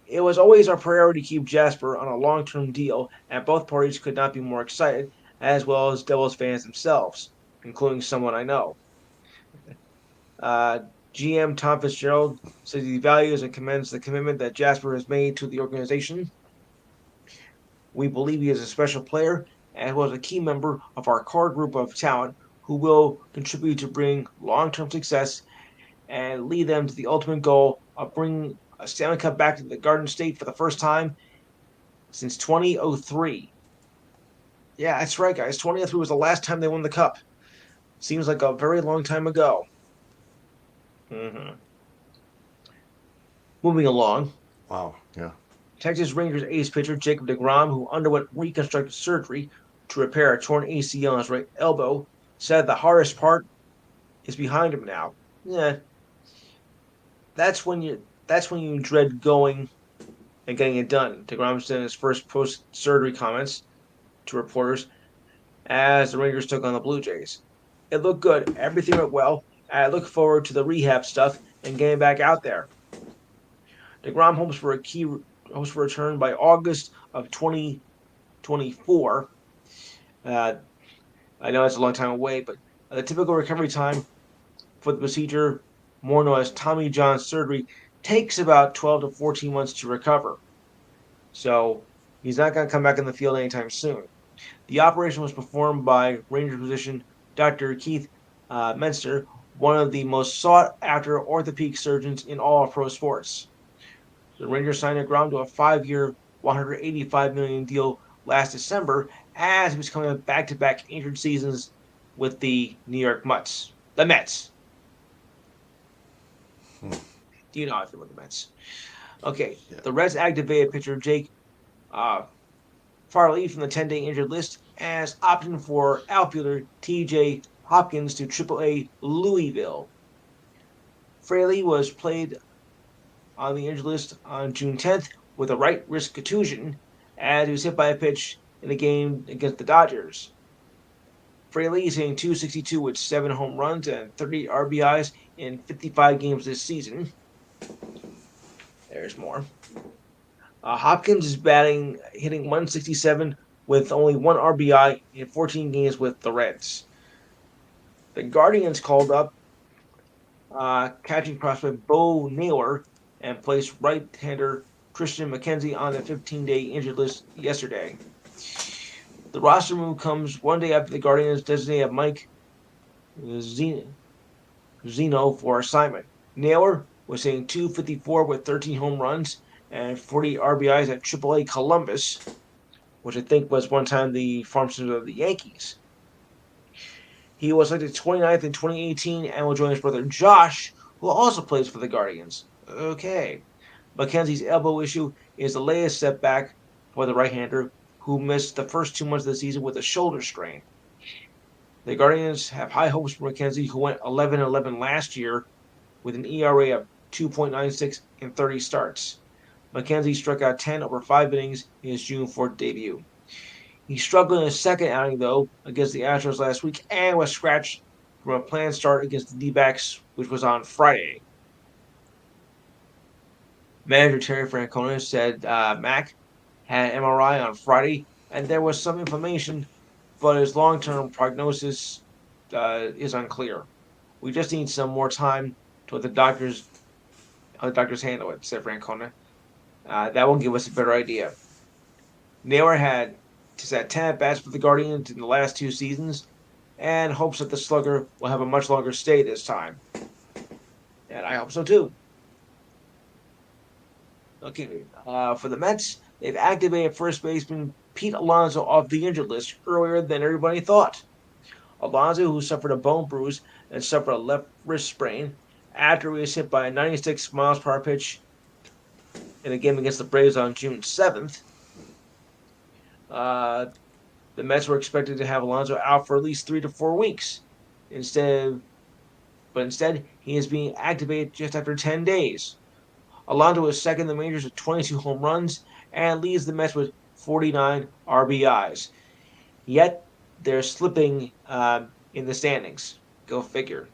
[SPEAKER 2] It was always our priority to keep Jasper on a long-term deal, and both parties could not be more excited, as well as Devils fans themselves, including someone I know. GM Tom Fitzgerald says he values and commends the commitment that Jasper has made to the organization. We believe he is a special player and was a key member of our core group of talent who will contribute to bring long-term success and lead them to the ultimate goal of bringing a Stanley Cup back to the Garden State for the first time since 2003. Yeah, that's right, guys. 2003 was the last time they won the Cup. Seems like a very long time ago. Mm-hmm. Moving along,
[SPEAKER 1] Wow. Yeah.
[SPEAKER 2] Texas Rangers ace pitcher Jacob deGrom, who underwent reconstructive surgery to repair a torn ACL on his right elbow, said the hardest part is behind him now. Yeah, that's when you dread going and getting it done. deGrom said in his first post-surgery comments to reporters as the Rangers took on the Blue Jays. It looked good. Everything went well. I look forward to the rehab stuff and getting back out there. deGrom hopes for a return by August of 2024. I know it's a long time away, but the typical recovery time for the procedure, more known as Tommy John surgery, takes about 12 to 14 months to recover. So he's not going to come back in the field anytime soon. The operation was performed by Ranger physician Dr. Keith Menster, one of the most sought-after orthopedic surgeons in all of pro sports. The Rangers signed deGrom to a 5-year, $185 million deal last December as he was coming up back-to-back injured seasons with the New York Mets. The Mets. Do you know how I feel about the Mets? Okay,
[SPEAKER 1] Yeah.
[SPEAKER 2] the Reds activated pitcher Jake Farley from the 10-day injured list as option for outfielder TJ Hopkins to AAA Louisville. Fraley was played on the injured list on June 10th with a right wrist contusion as he was hit by a pitch in a game against the Dodgers. Fraley is hitting .262 with 7 home runs and 30 RBIs in 55 games this season. There's more. Hopkins is hitting .167 with only 1 RBI in 14 games with the Reds. The Guardians called up catching prospect Bo Naylor and placed right-hander Christian McKenzie on the 15-day injured list yesterday. The roster move comes one day after the Guardians designated Mike Zeno for assignment. Naylor was hitting .254 with 13 home runs and 40 RBIs at AAA Columbus, which I think was one time the farm system of the Yankees. He was selected 29th in 2018 and will join his brother Josh, who also plays for the Guardians. Okay. McKenzie's elbow issue is the latest setback for the right-hander, who missed the first 2 months of the season with a shoulder strain. The Guardians have high hopes for McKenzie, who went 11-11 last year with an ERA of 2.96 in 30 starts. McKenzie struck out 10 over 5 innings in his June 4th debut. He struggled in his second outing, though, against the Astros last week and was scratched from a planned start against the D-backs, which was on Friday. Manager Terry Francona said Mac had an MRI on Friday, and there was some inflammation, but his long-term prognosis is unclear. We just need some more time to let the doctors handle it, said Francona. That will give us a better idea. Naylor had just had 10 at-bats for the Guardians in the last 2 seasons, and hopes that the slugger will have a much longer stay this time. And I hope so too. Okay, for the Mets, they've activated first baseman Pete Alonso off the injured list earlier than everybody thought. Alonso, who suffered a bone bruise and suffered a left wrist sprain after he was hit by a 96 miles per hour pitch in a game against the Braves on June 7th. The Mets were expected to have Alonso out for at least 3 to 4 weeks. Instead, he is being activated just after 10 days. Alonso is second in the majors with 22 home runs and leads the Mets with 49 RBIs. Yet they're slipping in the standings. Go figure.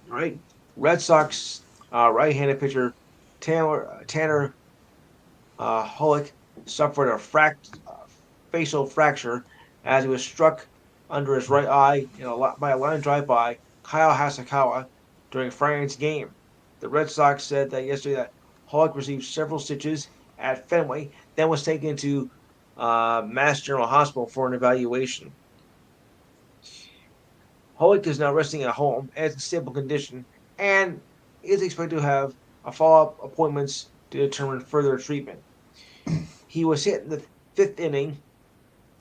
[SPEAKER 2] All right. Red Sox right-handed pitcher Tanner Houck suffered a facial fracture as he was struck under his right eye by a line drive by Kyle Hasakawa during Friday's game. The Red Sox said that yesterday that Houck received several stitches at Fenway, then was taken to Mass General Hospital for an evaluation. Houck is now resting at home and is in stable condition and is expected to have follow-up appointments to determine further treatment. He was hit in the 5th inning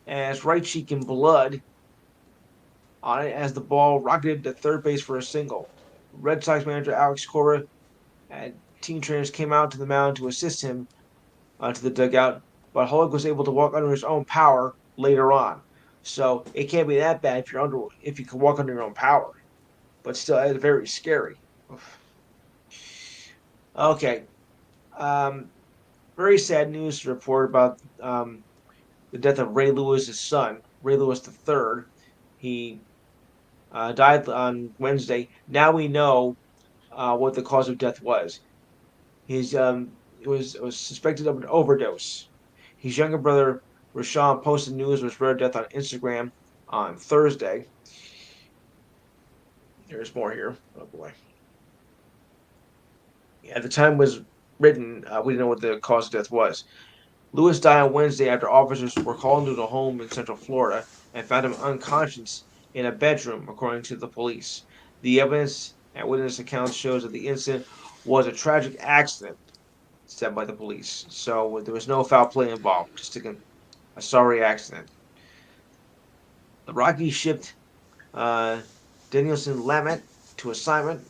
[SPEAKER 2] and his right cheek in blood on it as the ball rocketed to third base for a single. Red Sox manager Alex Cora and team trainers came out to the mound to assist him to the dugout, but Houck was able to walk under his own power later on. So it can't be that bad if you can walk under your own power. But still, it's very scary. Okay. Very sad news to report about the death of Ray Lewis' son, Ray Lewis III. He died on Wednesday. Now we know what the cause of death was. It was suspected of an overdose. His younger brother Rashawn posted news of his rare death on Instagram on Thursday. There's more here. Oh boy. At the time it was written, we didn't know what the cause of death was. Lewis died on Wednesday after officers were called into a home in Central Florida and found him unconscious in a bedroom, according to the police. The evidence and witness accounts shows that the incident was a tragic accident, said by the police. So there was no foul play involved, just a sorry accident. The Rockies shipped Dinelson Lamet to assignment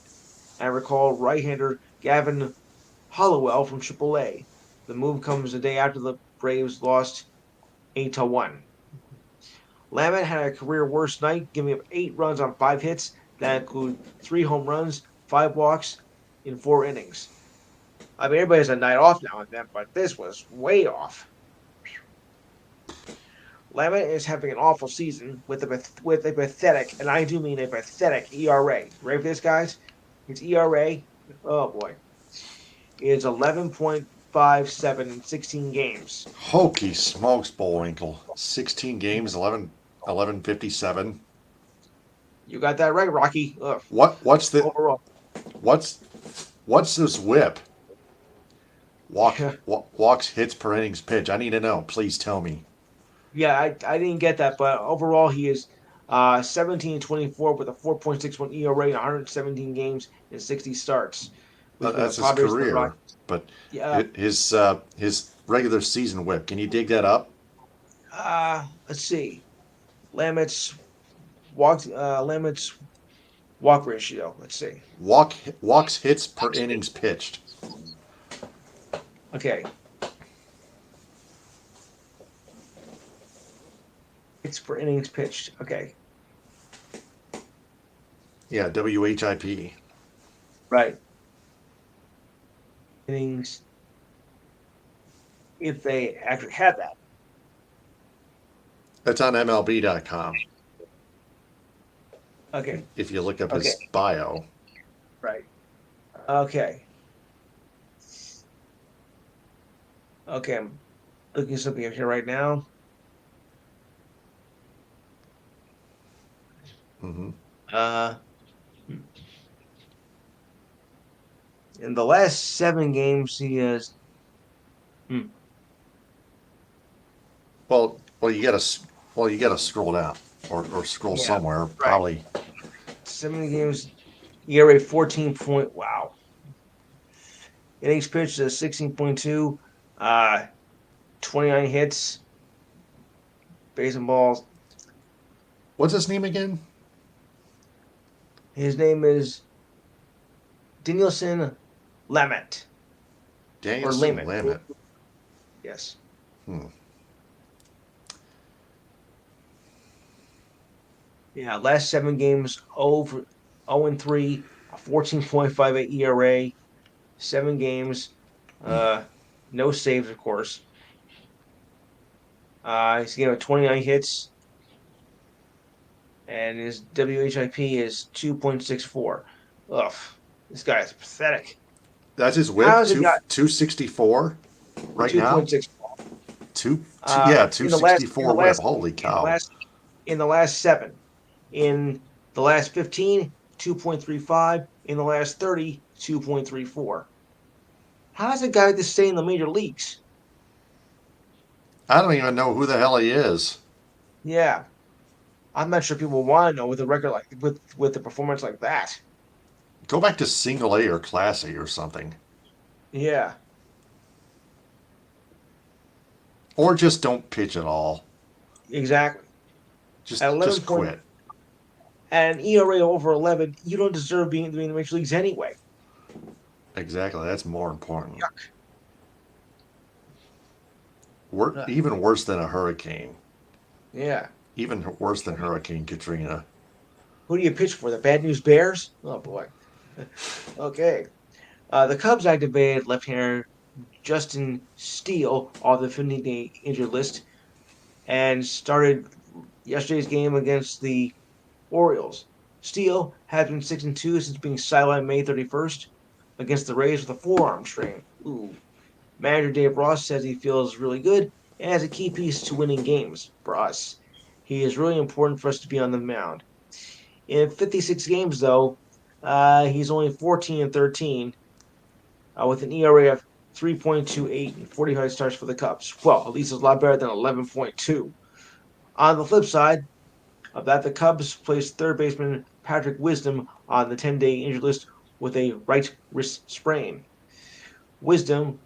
[SPEAKER 2] and recalled right-hander Gavin Hollowell from AAA. The move comes a day after the Braves lost 8-1. Lamet had a career worst night, giving up 8 runs on 5 hits. That include 3 home runs, 5 walks in 4 innings. I mean, everybody has a night off now and then, but this was way off. Lamet is having an awful season with a pathetic, and I do mean a pathetic ERA. Ready for this, guys? His ERA, oh boy, is 11.57 in 16 games.
[SPEAKER 1] Hokey smokes, Bullwinkle. 16 games, 11.57.
[SPEAKER 2] You got that right, Rocky. Ugh.
[SPEAKER 1] What's the
[SPEAKER 2] Overall?
[SPEAKER 1] what's this whip? Walks, hits per innings pitch. I need to know. Please tell me.
[SPEAKER 2] Yeah, I didn't get that, but overall he is 17-24 with a 4.61 ERA in 117 games and 60 starts.
[SPEAKER 1] That's his career. But
[SPEAKER 2] yeah,
[SPEAKER 1] his regular season whip. Can you dig that up?
[SPEAKER 2] let's see. Lamet's walk ratio. Let's see.
[SPEAKER 1] Walks hits per innings pitched.
[SPEAKER 2] Okay. It's per innings pitched. Okay.
[SPEAKER 1] Yeah, WHIP.
[SPEAKER 2] Right. Innings, if they actually had that.
[SPEAKER 1] That's on MLB.com.
[SPEAKER 2] Okay.
[SPEAKER 1] If you look up
[SPEAKER 2] Okay.
[SPEAKER 1] his bio.
[SPEAKER 2] Right. Okay. Okay. I'm looking something up here right now.
[SPEAKER 1] Mm-hmm.
[SPEAKER 2] Uh, in the last 7 games, he has. Hmm,
[SPEAKER 1] Well, you gotta scroll down or scroll
[SPEAKER 2] yeah.
[SPEAKER 1] somewhere.
[SPEAKER 2] Right.
[SPEAKER 1] Probably
[SPEAKER 2] 7 games. ERA 14 point. Wow. Innings pitched is 16.2. 29 hits. Base and balls.
[SPEAKER 1] what's his name again?
[SPEAKER 2] His name is Danielson Lamet. Or
[SPEAKER 1] Danielson
[SPEAKER 2] Lamet.
[SPEAKER 1] Lamet.
[SPEAKER 2] Yes.
[SPEAKER 1] Hmm.
[SPEAKER 2] Yeah, last 7 games, 0 and 3, 14.58 ERA, 7 games, uh, no saves, of course. He's given 29 hits, and his WHIP is 2.64. Ugh, this guy is pathetic.
[SPEAKER 1] That's his whip.
[SPEAKER 2] How's it got
[SPEAKER 1] 264 right now.
[SPEAKER 2] 2.64?
[SPEAKER 1] Yeah,
[SPEAKER 2] In the last, in the
[SPEAKER 1] 264 whip.
[SPEAKER 2] last,
[SPEAKER 1] Holy
[SPEAKER 2] in the
[SPEAKER 1] cow!
[SPEAKER 2] last, in the last 7, in the last 15, 2.35, in the last 30, 2.34. How does a guy like this stay in the major leagues?
[SPEAKER 1] I don't even know who the hell he is.
[SPEAKER 2] Yeah, I'm not sure people want to know with a record like with a performance like that.
[SPEAKER 1] Go back to Single A or Class A or something,
[SPEAKER 2] Yeah,
[SPEAKER 1] or just don't pitch at all.
[SPEAKER 2] exactly. At 11
[SPEAKER 1] Just
[SPEAKER 2] point
[SPEAKER 1] quit.
[SPEAKER 2] at an ERA over 11, you don't deserve being in the major leagues anyway.
[SPEAKER 1] Exactly. That's more important.
[SPEAKER 2] Yuck.
[SPEAKER 1] Even worse than a hurricane.
[SPEAKER 2] Yeah.
[SPEAKER 1] Even worse than Hurricane Katrina.
[SPEAKER 2] Who do you pitch for? The Bad News Bears? Oh boy. Okay. The Cubs activated left-hander Justin Steele off the 15-day injured list and started yesterday's game against the Orioles. Steele has been 6-2 since being sidelined May 31st against the Rays with a forearm strain. Ooh. Manager Dave Ross says he feels really good and has a key piece to winning games for us. He is really important for us to be on the mound. In 56 games, though, he's only 14-13 with an ERA of 3.28 and 45 starts for the Cubs. Well, at least it's a lot better than 11.2. On the flip side of that, the Cubs placed third baseman Patrick Wisdom on the 10-day injured list with a right wrist sprain. Wisdom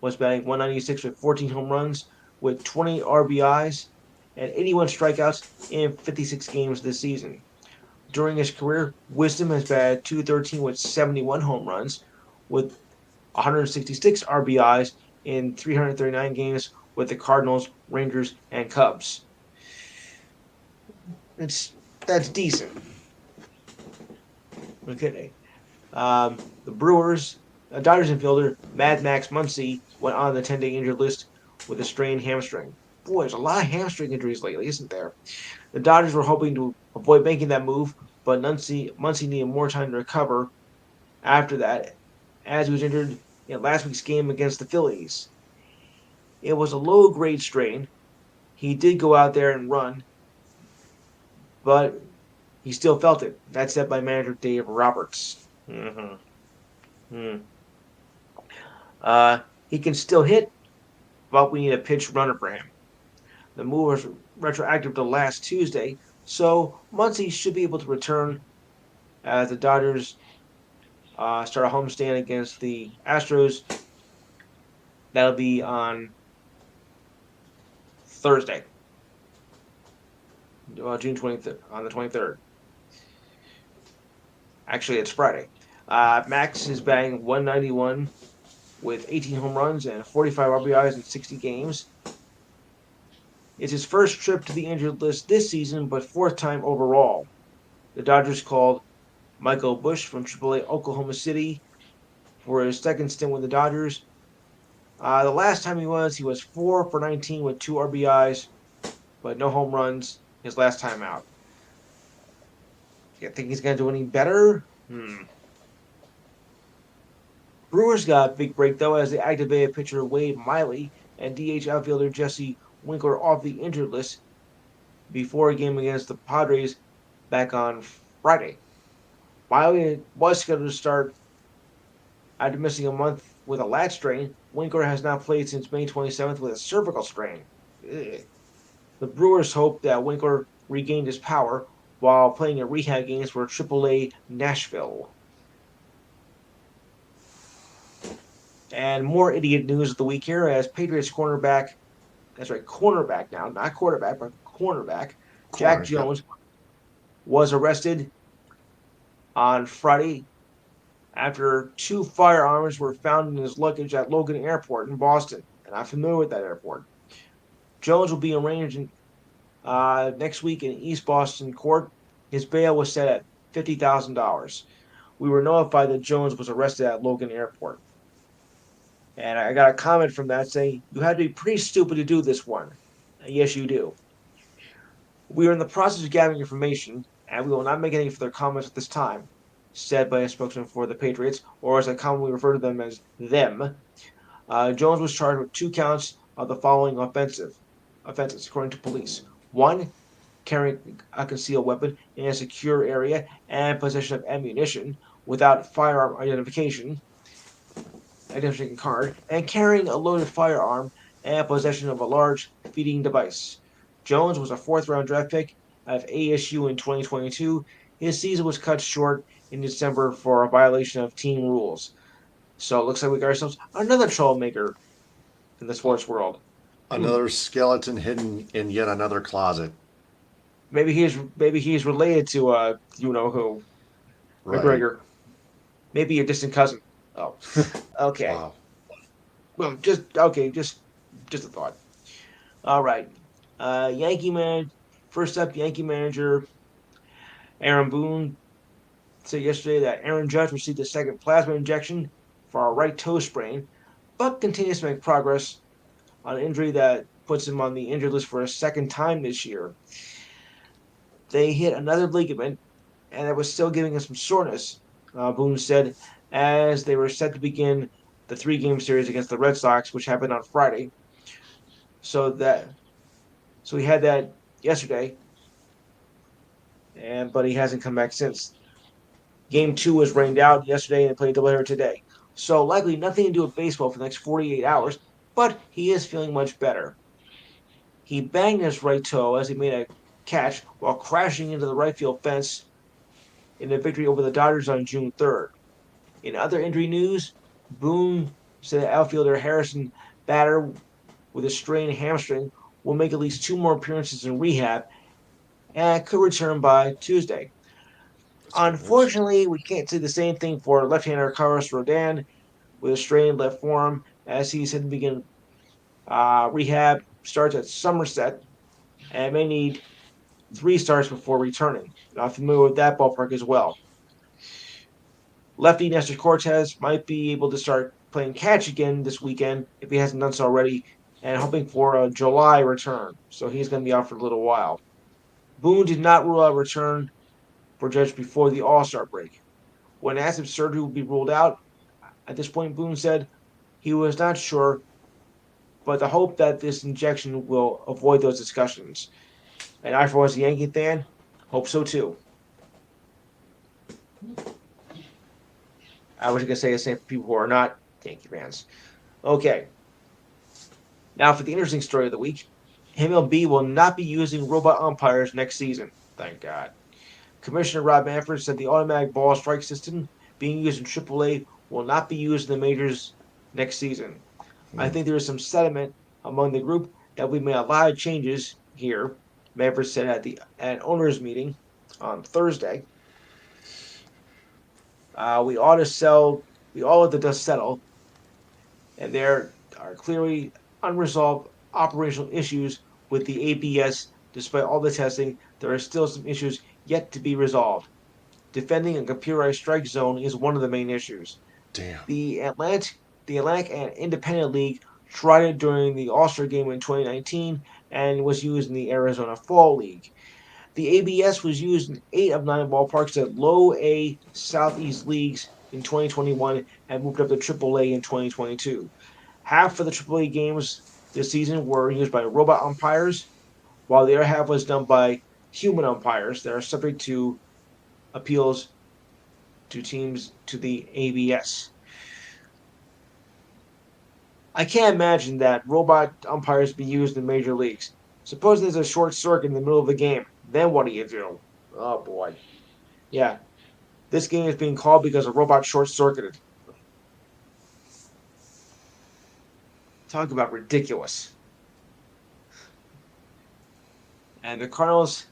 [SPEAKER 2] was batting 196 with 14 home runs, with 20 RBIs and 81 strikeouts in 56 games this season. During his career, Wisdom has batted 213 with 71 home runs, with 166 RBIs in 339 games with the Cardinals, Rangers, and Cubs. That's decent. Okay. The Brewers, Dodgers infielder Mad Max Muncy went on the 10-day injured list with a strained hamstring. Boy, there's a lot of hamstring injuries lately, isn't there? The Dodgers were hoping to avoid making that move, but Muncy needed more time to recover after that, as he was injured in last week's game against the Phillies. It was a low-grade strain. He did go out there and run, but he still felt it. That's said by manager Dave Roberts. Mm-hmm. Hmm. He can still hit, but we need a pitch runner for him. The move was retroactive to last Tuesday, so Muncy should be able to return as the Dodgers start a homestand against the Astros. That'll be on Thursday, June 23rd, on the 23rd. Actually, it's Friday. Max is batting 191 with 18 home runs and 45 RBIs in 60 games. It's his first trip to the injured list this season, but fourth time overall. The Dodgers called Michael Busch from AAA Oklahoma City for his second stint with the Dodgers. The last time he was 4 for 19 with 2 RBIs, but no home runs his last time out. You think he's going to do any better? Brewers got a big break, though, as they activated pitcher Wade Miley and DH outfielder Jesse Winkler off the injured list before a game against the Padres back on Friday. Miley was scheduled to start after missing a month with a lat strain. Winkler has not played since May 27th with a cervical strain. Ugh. The Brewers hope that Winkler regained his power while playing in rehab games for AAA Nashville. And more idiot news of the week here as Patriots cornerback, that's right, cornerback now, not quarterback, but cornerback, Jack Jones was arrested on Friday after 2 firearms were found in his luggage at Logan Airport in Boston. And I'm familiar with that airport. Jones will be arraigned next week in East Boston court. His bail was set at $50,000. We were notified that Jones was arrested at Logan Airport. And I got a comment from that saying, you had to be pretty stupid to do this one. Yes, you do. We are in the process of gathering information, and we will not make any further comments at this time, said by a spokesman for the Patriots, or as I commonly refer to them as them. Jones was charged with 2 counts of the following offenses, according to police. 1, carrying a concealed weapon in a secure area and possession of ammunition without firearm identification card, and carrying a loaded firearm and possession of a large feeding device. Jones was a 4th-round draft pick of ASU in 2022. His season was cut short in December for a violation of team rules. So it looks like we got ourselves another troublemaker in the sports world.
[SPEAKER 1] Another skeleton hidden in yet another closet.
[SPEAKER 2] Maybe he's related to you know who,
[SPEAKER 1] Right.
[SPEAKER 2] McGregor. Maybe a distant cousin. Oh, okay.
[SPEAKER 1] Wow.
[SPEAKER 2] Well, just a thought. All right. Yankee man. First up, Yankee manager Aaron Boone said yesterday that Aaron Judge received a second plasma injection for a right toe sprain, but continues to make progress on an injury that puts him on the injured list for a second time this year. They hit another ligament, and it was still giving him some soreness, Boone said, as they were set to begin the 3-game series against the Red Sox, which happened on Friday. So he had that yesterday, but he hasn't come back since. Game 2 was rained out yesterday and they played doubleheader today. So likely nothing to do with baseball for the next 48 hours, but he is feeling much better. He banged his right toe as he made a catch while crashing into the right field fence in the victory over the Dodgers on June 3rd. In other injury news, Boone said outfielder Harrison Bader with a strained hamstring will make at least 2 more appearances in rehab and could return by Tuesday. Unfortunately, we can't say the same thing for left-hander Carlos Rodon with a strained left forearm as he's set to begin rehab. Starts at Somerset and may need 3 starts before returning. I'm familiar with that ballpark as well. Lefty Nestor Cortez might be able to start playing catch again this weekend if he hasn't done so already, and hoping for a July return. So he's going to be out for a little while. Boone did not rule out return for Judge before the All-Star break. When asked if surgery would be ruled out, at this point Boone said he was not sure, but the hope that this injection will avoid those discussions. And I, for one, as a Yankee fan, hope so too. I was going to say the same for people who are not Yankee fans. Okay. Now for the interesting story of the week. MLB will not be using robot umpires next season. Thank God. Commissioner Rob Manfred said the automatic ball strike system being used in AAA will not be used in the majors next season. I think there is some sentiment among the group that we made a lot of changes here, Manfred said at an owners meeting on Thursday. We ought to sell. We all let the dust settle, and there are clearly unresolved operational issues with the ABS. Despite all the testing, there are still some issues yet to be resolved. Defending a computerized strike zone is one of the main issues.
[SPEAKER 1] Damn.
[SPEAKER 2] The Atlantic, the Atlantic and Independent League tried it during the All-Star game in 2019 and was used in the Arizona Fall League. The ABS was used in 8 of 9 ballparks at low A Southeast leagues in 2021 and moved up to AAA in 2022. Half of the AAA games this season were used by robot umpires, while the other half was done by human umpires that are subject to appeals to teams to the ABS. I can't imagine that robot umpires be used in major leagues. Suppose there's a short circuit in the middle of the game. Then what do you do? Oh boy. Yeah, this game is being called because a robot short circuited. Talk about ridiculous. And the Cardinals'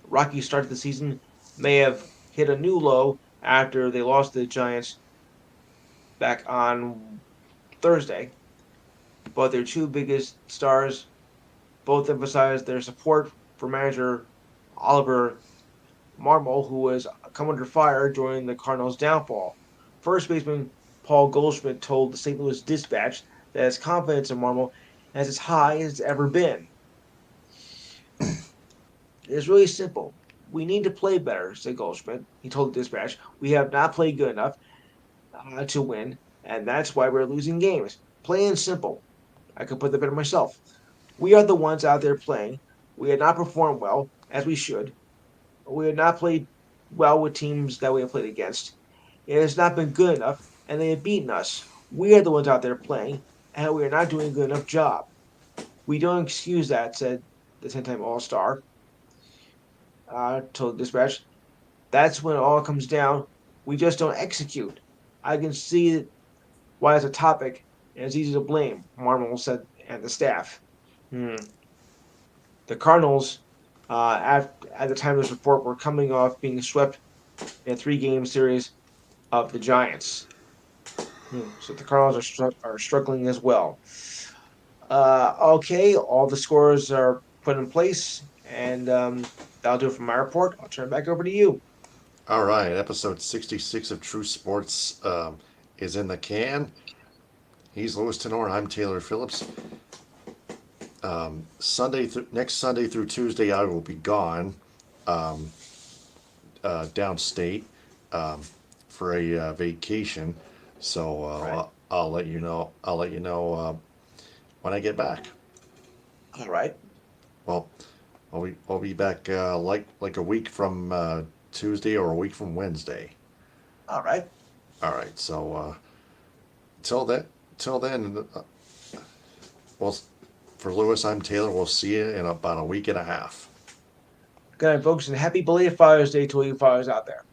[SPEAKER 2] rocky start to the season may have hit a new low after they lost to the Giants back on Thursday. But their two biggest stars both emphasized their support for manager Oliver Marmol, who was come under fire during the Cardinals' downfall. First baseman Paul Goldschmidt told the St. Louis Dispatch that his confidence in Marmol is as high as it's ever been. It's really simple. We need to play better, said Goldschmidt. He told the Dispatch, we have not played good enough to win, and that's why we're losing games. Plain and simple. I could put that better myself. We are the ones out there playing. We had not performed well, as we should. We had not played well with teams that we have played against. It has not been good enough, and they have beaten us. We are the ones out there playing, and we are not doing a good enough job. We don't excuse that, said the 10-time All-Star. Told the Dispatch. That's when it all comes down. We just don't execute. I can see why it's a topic, and it's easy to blame, Marmol said, and the staff. The Cardinals, at the time of this report, were coming off being swept in a 3-game series of the Giants. So the Cardinals are struggling as well. Okay, all the scores are put in place, and that'll do it for my report. I'll turn it back over to you.
[SPEAKER 1] All right, episode 66 of True Sports is in the can. He's Louis Tenor. I'm Taylor Phillips. Next Sunday through Tuesday, I will be gone downstate for a vacation. So
[SPEAKER 2] Right.
[SPEAKER 1] I'll let you know. I'll let you know when I get back.
[SPEAKER 2] All right.
[SPEAKER 1] Well, I'll be back like a week from Tuesday or a week from Wednesday.
[SPEAKER 2] All right.
[SPEAKER 1] All right. So till then, well, for Lewis, I'm Taylor. We'll see you in about a week and a half.
[SPEAKER 2] Good night, folks, and happy belated Father's Day to all you fathers out there.